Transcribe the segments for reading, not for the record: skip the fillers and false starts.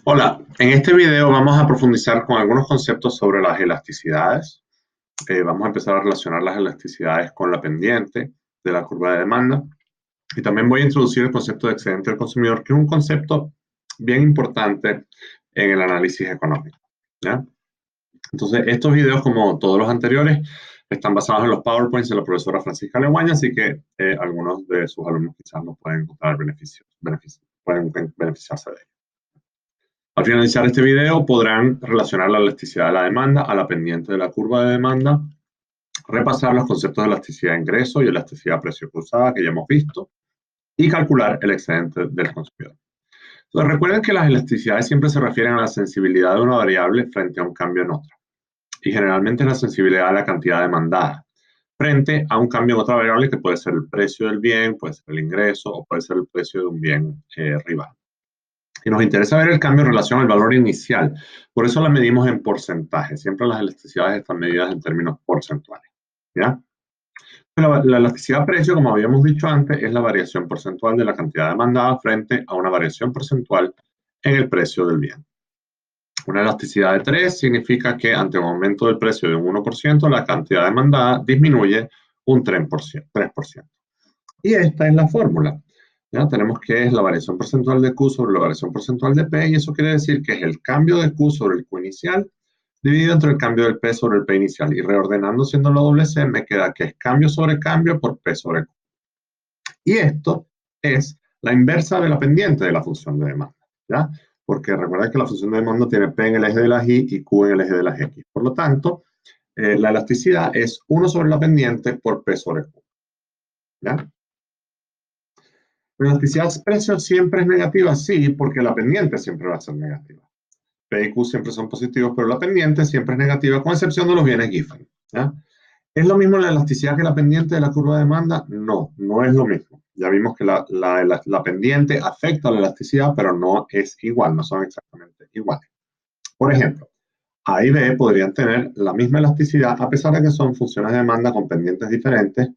Hola, en este video vamos a profundizar con algunos conceptos sobre las elasticidades. Vamos a empezar a relacionar las elasticidades con la pendiente de la curva de demanda. Y también voy a introducir el concepto de excedente del consumidor, que es un concepto bien importante en el análisis económico, ¿ya? Entonces, estos videos, como todos los anteriores, están basados en los PowerPoints de la profesora Francisca Leguaña, así que algunos de sus alumnos quizás no pueden encontrar pueden beneficiarse de ellos. Al finalizar este video podrán relacionar la elasticidad de la demanda a la pendiente de la curva de demanda, repasar los conceptos de elasticidad de ingreso y elasticidad precio cruzada que ya hemos visto y calcular el excedente del consumidor. Entonces, recuerden que las elasticidades siempre se refieren a la sensibilidad de una variable frente a un cambio en otra, y generalmente es la sensibilidad de la cantidad demandada frente a un cambio en otra variable que puede ser el precio del bien, puede ser el ingreso o puede ser el precio de un bien rival. Y nos interesa ver el cambio en relación al valor inicial. Por eso la medimos en porcentaje. Siempre las elasticidades están medidas en términos porcentuales, ¿ya? La elasticidad precio, como habíamos dicho antes, es la variación porcentual de la cantidad demandada frente a una variación porcentual en el precio del bien. Una elasticidad de 3 significa que ante un aumento del precio de un 1%, la cantidad demandada disminuye un 3%. Y esta es la fórmula. ¿Ya? Tenemos que es la variación porcentual de Q sobre la variación porcentual de P, y eso quiere decir que es el cambio de Q sobre el Q inicial dividido entre el cambio del P sobre el P inicial. Y reordenando siendo la doble C, me queda que es cambio sobre cambio por P sobre Q. Y esto es la inversa de la pendiente de la función de demanda, ¿ya? Porque recuerda que la función de demanda tiene P en el eje de las Y y Q en el eje de las X. Por lo tanto, la elasticidad es 1 sobre la pendiente por P sobre Q, ¿ya? ¿La elasticidad de precio siempre es negativa? Sí, porque la pendiente siempre va a ser negativa. P y Q siempre son positivos, pero la pendiente siempre es negativa, con excepción de los bienes Giffen, ¿ya? ¿Es lo mismo la elasticidad que la pendiente de la curva de demanda? No, no es lo mismo. Ya vimos que la pendiente afecta a la elasticidad, pero no es igual, no son exactamente iguales. Por ejemplo, A y B podrían tener la misma elasticidad a pesar de que son funciones de demanda con pendientes diferentes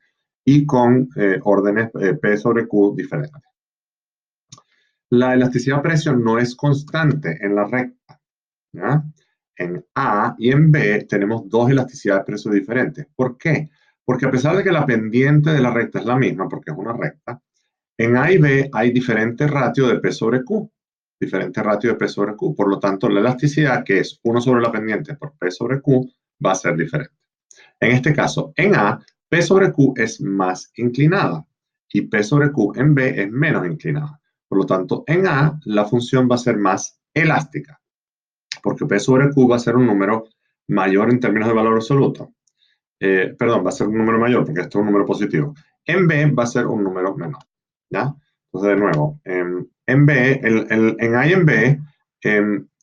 y con órdenes P sobre Q diferentes. La elasticidad precio no es constante en la recta, ¿ya? En A y en B tenemos dos elasticidades de precio diferentes. ¿Por qué? Porque a pesar de que la pendiente de la recta es la misma, porque es una recta, en A y B hay diferente ratio de P sobre Q, diferente ratio de P sobre Q. Por lo tanto, la elasticidad, que es 1 sobre la pendiente por P sobre Q, va a ser diferente. En este caso, en A, P sobre Q es más inclinada y P sobre Q en B es menos inclinada. Por lo tanto, en A la función va a ser más elástica, porque P sobre Q va a ser un número mayor en términos de valor absoluto. Perdón, va a ser un número mayor porque esto es un número positivo. En B va a ser un número menor, ¿ya? Entonces, de nuevo, en B, en A y en B,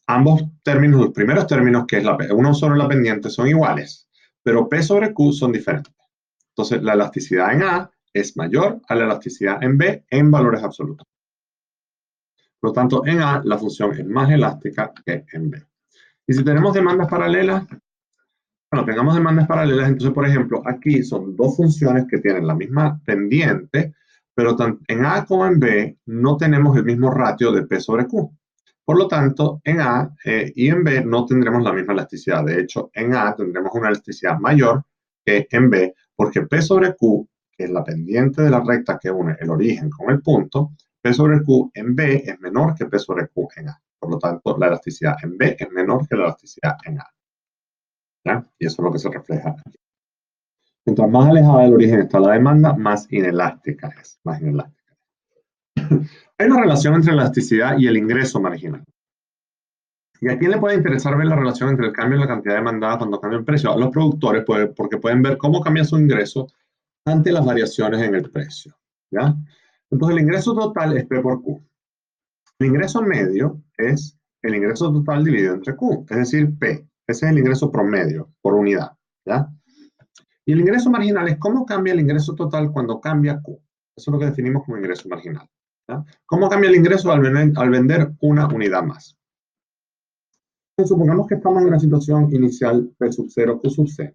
ambos términos, los primeros términos, que es uno sobre la pendiente, son iguales, pero P sobre Q son diferentes. Entonces, la elasticidad en A es mayor a la elasticidad en B en valores absolutos. Por lo tanto, en A la función es más elástica que en B. Y si tenemos demandas paralelas, bueno, tengamos demandas paralelas, entonces, por ejemplo, aquí son dos funciones que tienen la misma pendiente, pero en A como en B no tenemos el mismo ratio de P sobre Q. Por lo tanto, en A y en B no tendremos la misma elasticidad. De hecho, en A tendremos una elasticidad mayor que en B, porque P sobre Q, que es la pendiente de la recta que une el origen con el punto, P sobre Q en B es menor que P sobre Q en A. Por lo tanto, la elasticidad en B es menor que la elasticidad en A, ¿ya? Y eso es lo que se refleja aquí. Mientras más alejada del origen está la demanda, más inelástica es. Más inelástica. Hay una relación entre la elasticidad y el ingreso marginal. ¿Y a quién le puede interesar ver la relación entre el cambio en la cantidad demandada cuando cambia el precio? A los productores, porque pueden ver cómo cambia su ingreso ante las variaciones en el precio, ¿ya? Entonces, el ingreso total es P por Q. El ingreso medio es el ingreso total dividido entre Q, es decir, P. Ese es el ingreso promedio por unidad, ¿ya? Y el ingreso marginal es cómo cambia el ingreso total cuando cambia Q. Eso es lo que definimos como ingreso marginal, ¿ya? ¿Cómo cambia el ingreso al vender una unidad más? Supongamos que estamos en una situación inicial P sub 0, Q sub 0.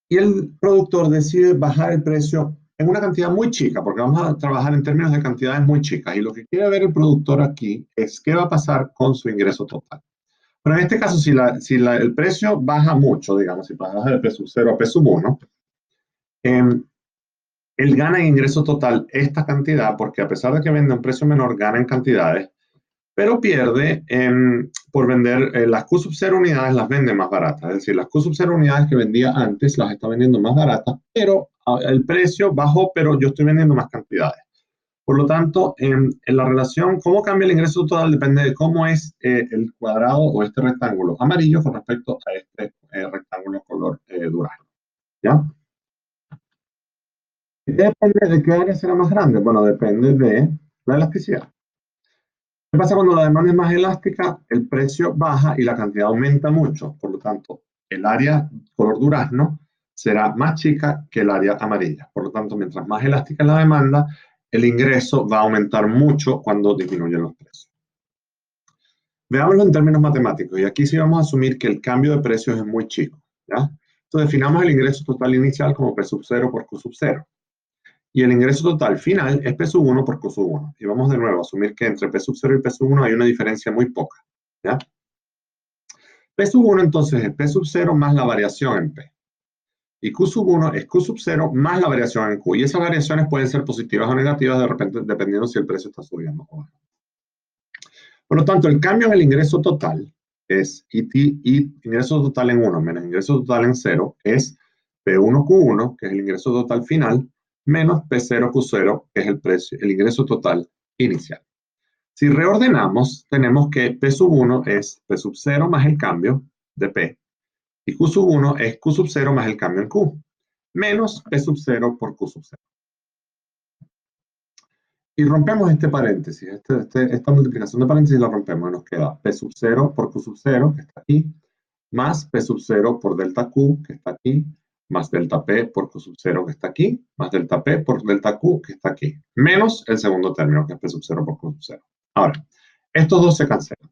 Y el productor decide bajar el precio en una cantidad muy chica, porque vamos a trabajar en términos de cantidades muy chicas. Y lo que quiere ver el productor aquí es qué va a pasar con su ingreso total. Pero en este caso, el precio baja mucho, digamos, si baja de P sub 0 a P sub 1, él gana en ingreso total esta cantidad, porque a pesar de que vende a un precio menor, gana en cantidades, pero pierde por vender las Q sub 0 unidades, las vende más baratas. Es decir, las Q sub 0 unidades que vendía antes las está vendiendo más baratas, pero el precio bajó, pero yo estoy vendiendo más cantidades. Por lo tanto, en la relación, cómo cambia el ingreso total depende de cómo es el cuadrado o este rectángulo amarillo con respecto a este rectángulo color durazno. ¿Ya? Depende de qué área será más grande. Bueno, depende de la elasticidad. ¿Qué pasa cuando la demanda es más elástica? El precio baja y la cantidad aumenta mucho. Por lo tanto, el área color durazno será más chica que el área amarilla. Por lo tanto, mientras más elástica es la demanda, el ingreso va a aumentar mucho cuando disminuyen los precios. Veámoslo en términos matemáticos. Y aquí sí vamos a asumir que el cambio de precios es muy chico. ¿Ya? Entonces, definamos el ingreso total inicial como P sub 0 por Q sub 0. Y el ingreso total final es P sub 1 por Q sub 1. Y vamos de nuevo a asumir que entre P sub 0 y P sub 1 hay una diferencia muy poca. ¿Ya? P sub 1 entonces es P sub 0 más la variación en P. Y Q sub 1 es Q sub 0 más la variación en Q. Y esas variaciones pueden ser positivas o negativas de repente, dependiendo si el precio está subiendo o no. Por lo tanto, el cambio en el ingreso total es ingreso total en 1 menos ingreso total en 0 es P1Q1, que es el ingreso total final, menos P0Q0, que es el ingreso total inicial. Si reordenamos, tenemos que P sub 1 es P sub 0 más el cambio de P, y Q sub 1 es Q sub 0 más el cambio en Q, menos P sub 0 por Q sub 0. Y rompemos este paréntesis, esta multiplicación de paréntesis la rompemos y nos queda P sub 0 por Q sub 0, que está aquí, más P sub 0 por delta Q, que está aquí, más delta P por Q sub 0, que está aquí, más delta P por delta Q, que está aquí, menos el segundo término, que es P sub 0 por Q sub 0. Ahora, estos dos se cancelan.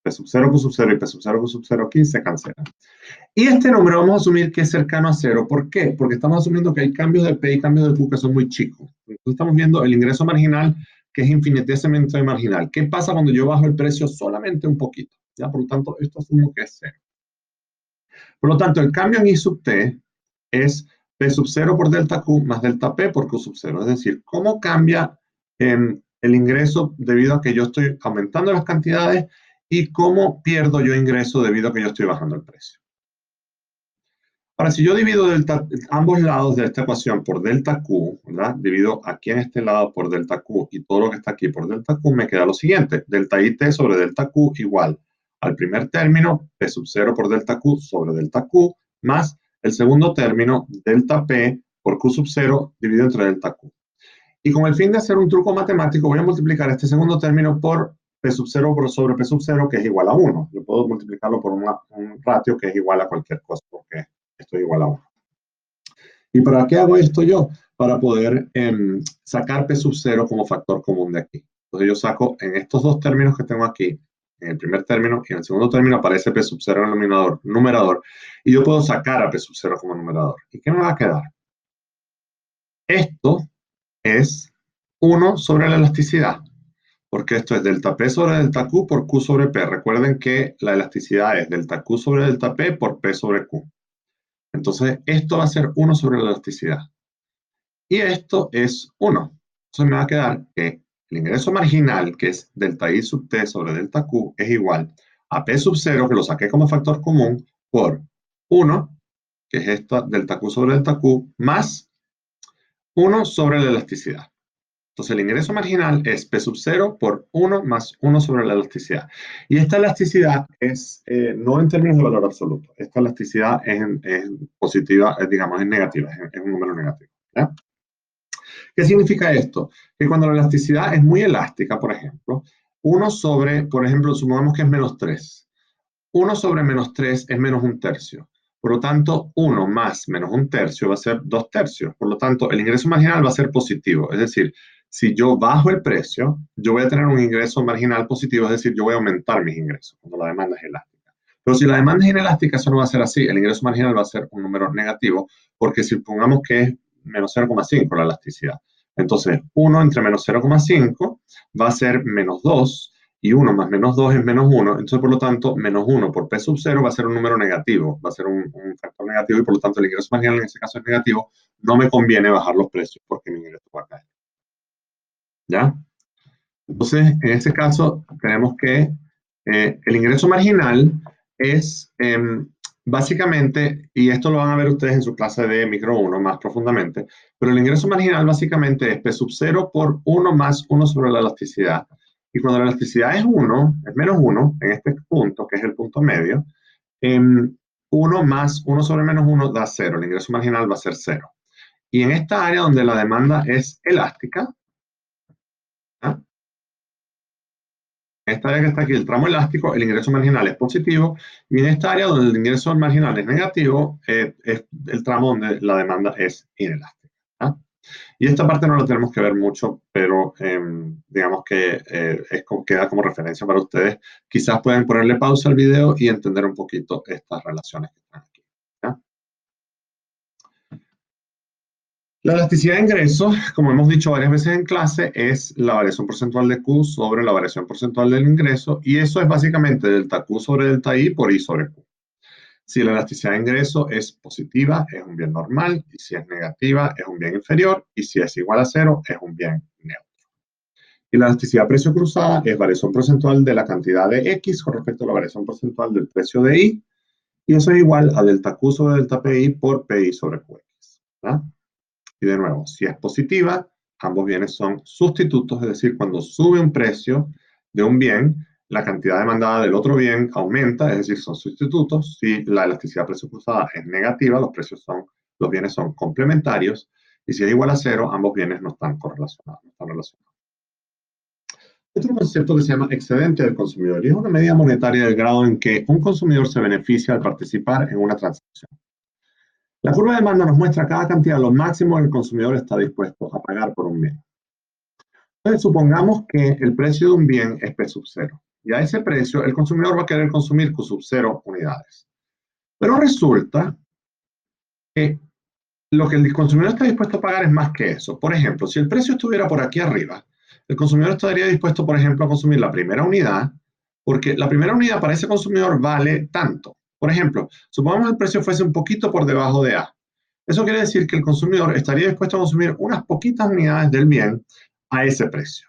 P sub 0, Q sub 0 y P sub 0, Q sub 0 aquí se cancelan. Y este número vamos a asumir que es cercano a 0. ¿Por qué? Porque estamos asumiendo que hay cambios de P y cambios de Q que son muy chicos. Entonces estamos viendo el ingreso marginal, que es infinitesimamente marginal. ¿Qué pasa cuando yo bajo el precio solamente un poquito? ¿Ya? Por lo tanto, esto asumo que es 0. Por lo tanto, el cambio en I sub T es P sub 0 por delta Q más delta P por Q sub 0. Es decir, ¿cómo cambia el ingreso debido a que yo estoy aumentando las cantidades y cómo pierdo yo ingreso debido a que yo estoy bajando el precio? Ahora, si yo divido ambos lados de esta ecuación por delta Q, ¿verdad? Divido aquí en este lado por delta Q y todo lo que está aquí por delta Q, me queda lo siguiente. Delta IT sobre delta Q igual al primer término, P sub 0 por delta Q sobre delta Q, más el segundo término, delta P por Q sub 0 dividido entre delta Q. Y con el fin de hacer un truco matemático, voy a multiplicar este segundo término por P sub 0 sobre P sub 0, que es igual a 1. Yo puedo multiplicarlo por un ratio que es igual a cualquier cosa, porque esto es igual a 1. ¿Y para qué hago esto yo? Para poder sacar P sub 0 como factor común de aquí. Entonces yo saco en estos dos términos que tengo aquí, en el primer término y en el segundo término aparece P sub 0 en el numerador, y yo puedo sacar a P sub 0 como numerador. ¿Y qué me va a quedar? Esto es 1 sobre la elasticidad, porque esto es delta P sobre delta Q por Q sobre P. Recuerden que la elasticidad es delta Q sobre delta P por P sobre Q. Entonces, esto va a ser 1 sobre la elasticidad. Y esto es 1. Entonces me va a quedar que el ingreso marginal, que es delta I sub T sobre delta Q, es igual a P sub 0, que lo saqué como factor común, por 1, que es esta delta Q sobre delta Q, más 1 sobre la elasticidad. Entonces el ingreso marginal es P sub 0 por 1 más 1 sobre la elasticidad. Y esta elasticidad es no en términos de valor absoluto. Esta elasticidad es positiva, digamos, es negativa, es un número negativo. ¿Ya? ¿Qué significa esto? Que cuando la elasticidad es muy elástica, por ejemplo, 1 sobre, por ejemplo, supongamos que es menos 3. 1 sobre menos 3 es menos 1/3. Por lo tanto, 1 más menos 1/3 va a ser 2/3. Por lo tanto, el ingreso marginal va a ser positivo. Es decir, si yo bajo el precio, yo voy a tener un ingreso marginal positivo, es decir, yo voy a aumentar mis ingresos cuando la demanda es elástica. Pero si la demanda es inelástica, eso no va a ser así. El ingreso marginal va a ser un número negativo, porque si supongamos que es menos 0,5 la elasticidad. Entonces, 1 entre menos 0,5 va a ser menos 2, y 1 más menos 2 es menos 1, entonces por lo tanto, menos 1 por P sub 0 va a ser un número negativo, va a ser un factor negativo, y por lo tanto el ingreso marginal en ese caso es negativo. No me conviene bajar los precios porque mi ingreso va a caer. ¿Ya? Entonces, en este caso, tenemos que el ingreso marginal es básicamente, y esto lo van a ver ustedes en su clase de micro 1 más profundamente, pero el ingreso marginal básicamente es P sub 0 por 1 más 1 sobre la elasticidad. Y cuando la elasticidad es 1, es menos 1, en este punto, que es el punto medio, 1 más 1 sobre menos 1 da 0. El ingreso marginal va a ser 0. Y en esta área donde la demanda es elástica, ¿ah? En esta área que está aquí, el tramo elástico, el ingreso marginal es positivo, y en esta área donde el ingreso marginal es negativo, es el tramo donde la demanda es inelástica. ¿Ah? Y esta parte no la tenemos que ver mucho, pero digamos que queda como referencia para ustedes. Quizás pueden ponerle pausa al video y entender un poquito estas relaciones que están aquí. ¿Ya? La elasticidad de ingresos, como hemos dicho varias veces en clase, es la variación porcentual de Q sobre la variación porcentual del ingreso, y eso es básicamente delta Q sobre delta I por I sobre Q. Si la elasticidad de ingreso es positiva, es un bien normal, y si es negativa, es un bien inferior, y si es igual a cero, es un bien neutro. Y la elasticidad precio cruzada es variación porcentual de la cantidad de X con respecto a la variación porcentual del precio de Y, y eso es igual a delta Q sobre delta PI por PI sobre QX. ¿Verdad? Y de nuevo, si es positiva, ambos bienes son sustitutos, es decir, cuando sube un precio de un bien, la cantidad demandada del otro bien aumenta, es decir, son sustitutos. Si la elasticidad precio cruzada es negativa, los bienes son complementarios, y si es igual a cero, ambos bienes no están correlacionados, no están relacionados. Otro concepto que se llama excedente del consumidor, y es una medida monetaria del grado en que un consumidor se beneficia al participar en una transacción. La curva de demanda nos muestra cada cantidad, lo máximo que el consumidor está dispuesto a pagar por un bien. Entonces, supongamos que el precio de un bien es P sub 0, y a ese precio el consumidor va a querer consumir Q sub 0 unidades. Pero resulta que lo que el consumidor está dispuesto a pagar es más que eso. Por ejemplo, si el precio estuviera por aquí arriba, el consumidor estaría dispuesto, por ejemplo, a consumir la primera unidad, porque la primera unidad para ese consumidor vale tanto. Por ejemplo, supongamos que el precio fuese un poquito por debajo de A. Eso quiere decir que el consumidor estaría dispuesto a consumir unas poquitas unidades del bien a ese precio.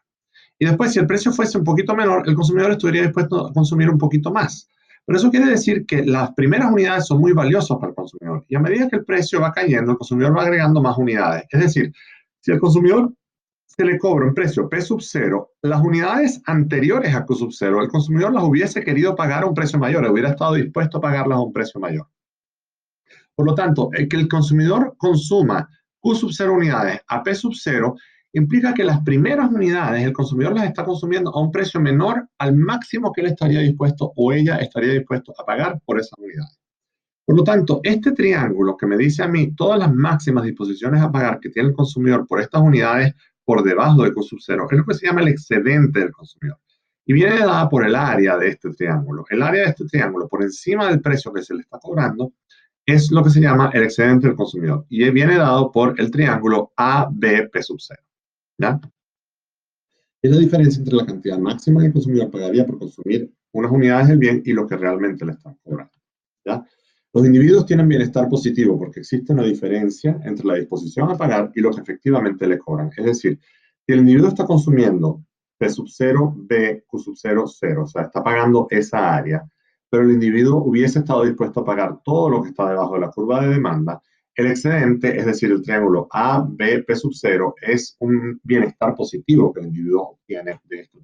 Y después, si el precio fuese un poquito menor, el consumidor estaría dispuesto a consumir un poquito más. Pero eso quiere decir que las primeras unidades son muy valiosas para el consumidor. Y a medida que el precio va cayendo, el consumidor va agregando más unidades. Es decir, si al consumidor se le cobra un precio P sub 0, las unidades anteriores a Q sub 0, el consumidor las hubiese querido pagar a un precio mayor, hubiera estado dispuesto a pagarlas a un precio mayor. Por lo tanto, el que el consumidor consuma Q sub 0 unidades a P sub 0 implica que las primeras unidades el consumidor las está consumiendo a un precio menor al máximo que él estaría dispuesto o ella estaría dispuesto a pagar por esas unidades. Por lo tanto, este triángulo que me dice a mí todas las máximas disposiciones a pagar que tiene el consumidor por estas unidades por debajo de Q sub 0 es lo que se llama el excedente del consumidor. Y viene dada por el área de este triángulo. El área de este triángulo, por encima del precio que se le está cobrando, es lo que se llama el excedente del consumidor. Y viene dado por el triángulo ABP sub 0. ¿Ya? Es la diferencia entre la cantidad máxima que el consumidor pagaría por consumir unas unidades del bien y lo que realmente le están cobrando. ¿Ya? Los individuos tienen bienestar positivo porque existe una diferencia entre la disposición a pagar y lo que efectivamente le cobran. Es decir, si el individuo está consumiendo P sub 0, B, Q sub 0, 0, o sea, está pagando esa área, pero el individuo hubiese estado dispuesto a pagar todo lo que está debajo de la curva de demanda, el excedente, es decir, el triángulo A, B, P sub 0, es un bienestar positivo que el individuo obtiene de esto.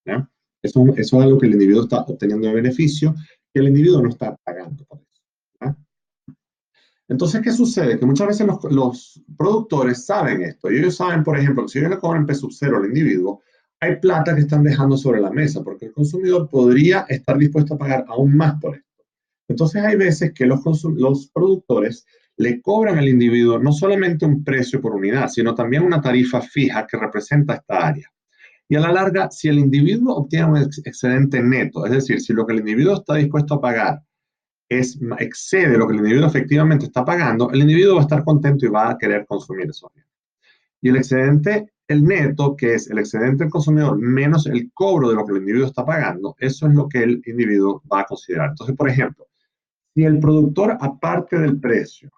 ¿Ya? Eso es algo que el individuo está obteniendo de beneficio, que el individuo no está pagando por eso. ¿Ya? Entonces, ¿qué sucede? Que muchas veces los productores saben esto, y ellos saben, por ejemplo, que si ellos le cobran P sub 0 al individuo, hay plata que están dejando sobre la mesa, porque el consumidor podría estar dispuesto a pagar aún más por esto. Entonces, hay veces que los productores le cobran al individuo no solamente un precio por unidad, sino también una tarifa fija que representa esta área. Y a la larga, si el individuo obtiene un excedente neto, es decir, si lo que el individuo está dispuesto a pagar excede lo que el individuo efectivamente está pagando, el individuo va a estar contento y va a querer consumir esos bienes. Y el excedente, el neto, que es el excedente del consumidor menos el cobro de lo que el individuo está pagando, eso es lo que el individuo va a considerar. Entonces, por ejemplo, si el productor, aparte del precio,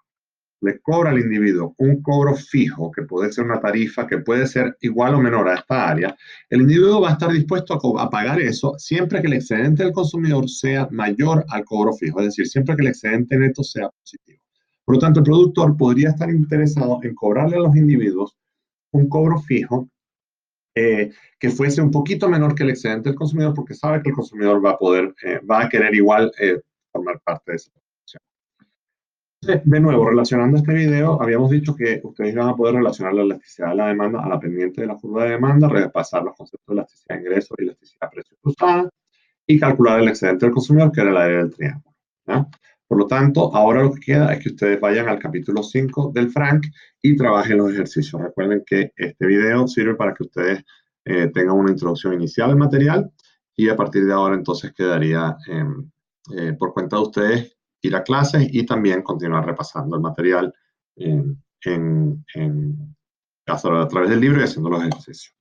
le cobra al individuo un cobro fijo, que puede ser una tarifa, que puede ser igual o menor a esta área, el individuo va a estar dispuesto a pagar eso siempre que el excedente del consumidor sea mayor al cobro fijo, es decir, siempre que el excedente neto sea positivo. Por lo tanto, el productor podría estar interesado en cobrarle a los individuos un cobro fijo que fuese un poquito menor que el excedente del consumidor, porque sabe que el consumidor va a querer igual formar parte de esa producción. De nuevo, relacionando este video, habíamos dicho que ustedes van a poder relacionar la elasticidad de la demanda a la pendiente de la curva de demanda, repasar los conceptos de elasticidad de ingreso y elasticidad precio cruzada y calcular el excedente del consumidor, que era el área del triángulo. ¿Ya? Por lo tanto, ahora lo que queda es que ustedes vayan al capítulo 5 del Frank y trabajen los ejercicios. Recuerden que este video sirve para que ustedes tengan una introducción inicial al material y a partir de ahora entonces quedaría por cuenta de ustedes ir a clases y también continuar repasando el material a través del libro y haciendo los ejercicios.